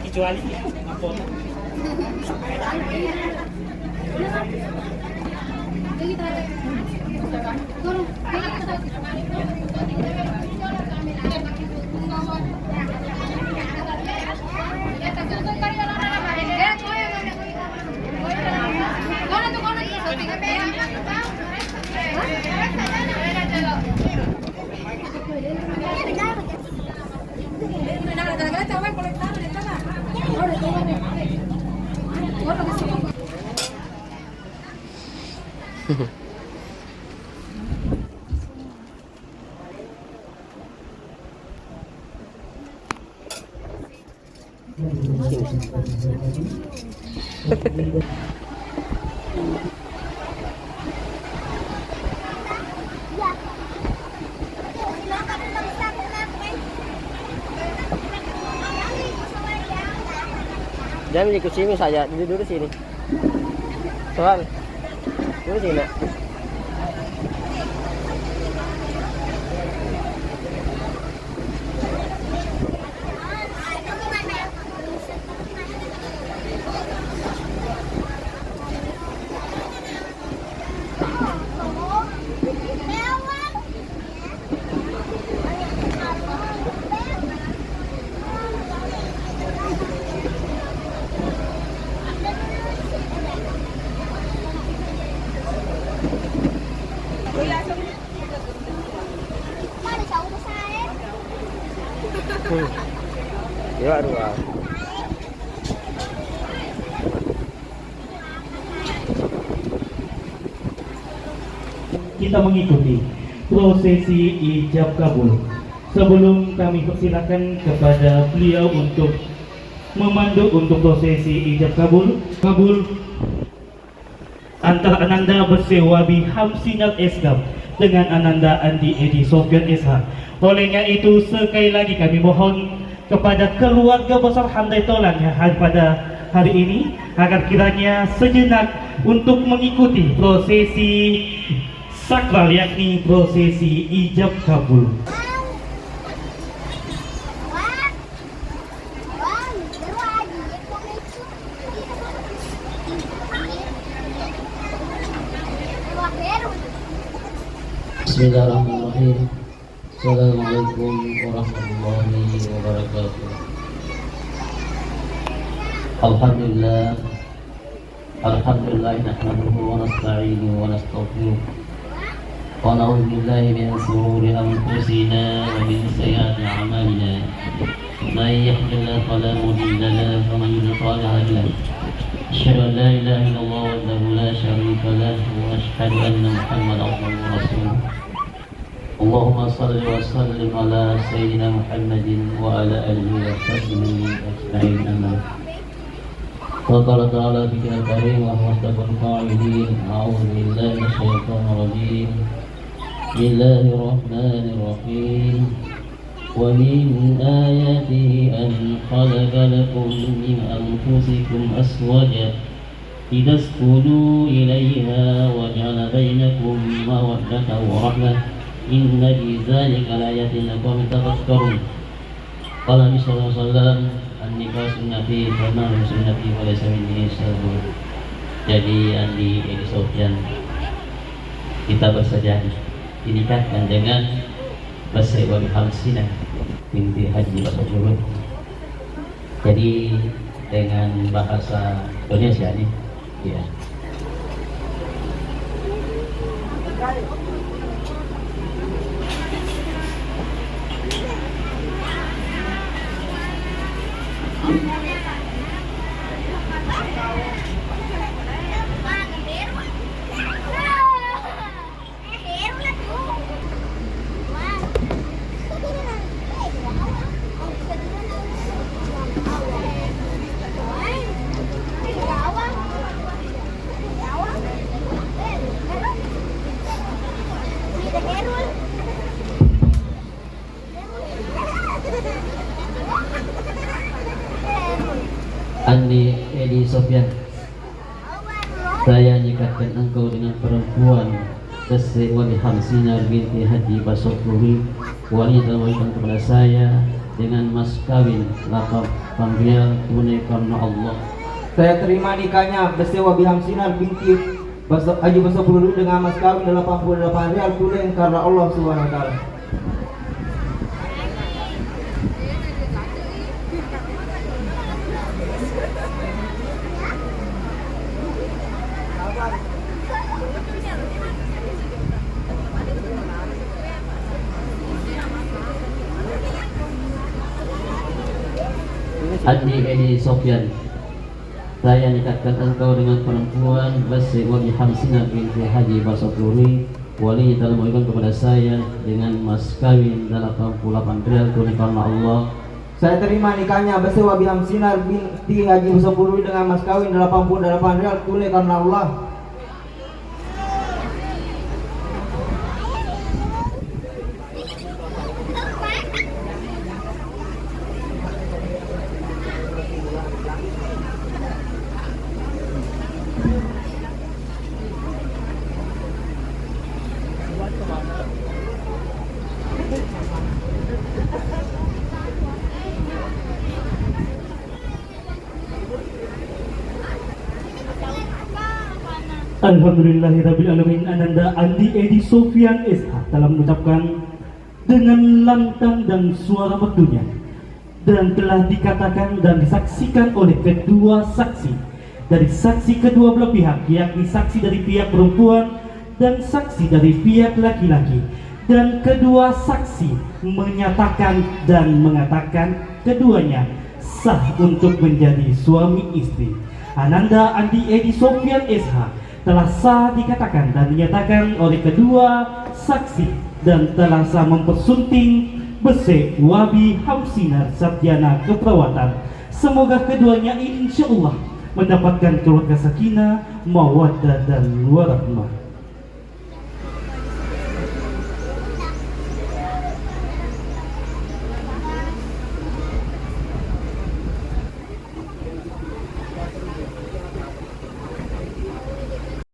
Kecuali apa? Jangan ikut sini saja, duduk sini. Soal, duduk sini. Ya, aduh. Kita mengikuti prosesi ijab kabul. Sebelum kami persilakan kepada beliau untuk memandu untuk prosesi ijab kabul antara Ananda Bersewabi Hamsinal Eskam dengan Ananda Andi Edi Sofyan SH. Olehnya itu sekali lagi kami mohon kepada keluarga besar Handai Tolan yang hadir pada hari ini agar kiranya sejenak untuk mengikuti prosesi sakral yakni prosesi ijab kabul. Bismillahirrahmanirrahim. Assalamualaikum warahmatullahi wabarakatuh. Alhamdulillah nahmaduhu wa nasta'inuhu wa nastaghfiruh wa na'udzu billahi min shururi anfusina wa min sayyiati a'malina. Man yahdihillahu fala mudilla lahu wa man yudlil fala hadiya lahu. Asyhadu an la ilaha illallah wahdahu la syarika lahu wa asyhadu anna Muhammadan abduhu wa rasuluh. Allahumma salli wa sallim ala sayyidina Muhammadin wa ala alihi wa sahbihi ajma'in. Amma qala ta'ala fi kitabihil karim wa asdaqul qa'ilin. A'udzu billahi minasyaitonir rajim. Bismillahir rahim. Wa min ayatihi an khalaqa lakum min anfusikum azwajan litaskunu ilayha wa ja'ala bainakum mawaddatan wa rahmah. Inna fi dzalika laayatin liqaumin yatafakkarun. Qala Nabi sallallahu alaihi wasallam, an-nikah sunnati wa ma sunnati wa laysa minni syarrun. Jadi Andi Edi Sofyan kita bersedia dinikahkan dengan Bersewabi Hamsinah binti Haji Basojurun. Jadi dengan bahasa Indonesia nih, ya. Andi Edi Sofyan, saya nikahkan engkau dengan perempuan Tese Wali Hamsinar binti Haji Basokluri, wanita memberikan kepada saya dengan mas kawin 8 rial tunai karena Allah. Saya terima nikahnya Bese Wabi Hamsinar binti Haji Basokluri dengan mas kawin 88 rial tunai karena Allah Subhanahu wa taala. Andi Edi Sofyan, saya nikahkan engkau dengan perempuan Bese Wabi Hamsinar binti Haji Basokluri, wanita memberikan kepada saya dengan mas kawin 88 rial tunai karena Allah. Saya terima nikahnya Bese Wabi Hamsinar binti Haji Basokluri dengan mas kawin 88 rial tunai karena Allah. Alhamdulillahirrabbilalamin. Ananda Andi Edi Sofyan SH telah mengucapkan dengan lantang dan suara merdunya, dan telah dikatakan dan disaksikan oleh kedua saksi dari saksi kedua belah pihak, yakni saksi dari pihak perempuan dan saksi dari pihak laki-laki, dan kedua saksi menyatakan dan mengatakan keduanya sah untuk menjadi suami istri. Ananda Andi Edi Sofyan SH telah sah dikatakan dan dinyatakan oleh kedua saksi dan telah sah mempersunting Bese Wabi Hamsinar sarjana keperawatan. Semoga keduanya insya Allah mendapatkan keluarga sakinah, mawaddah dan warahmah.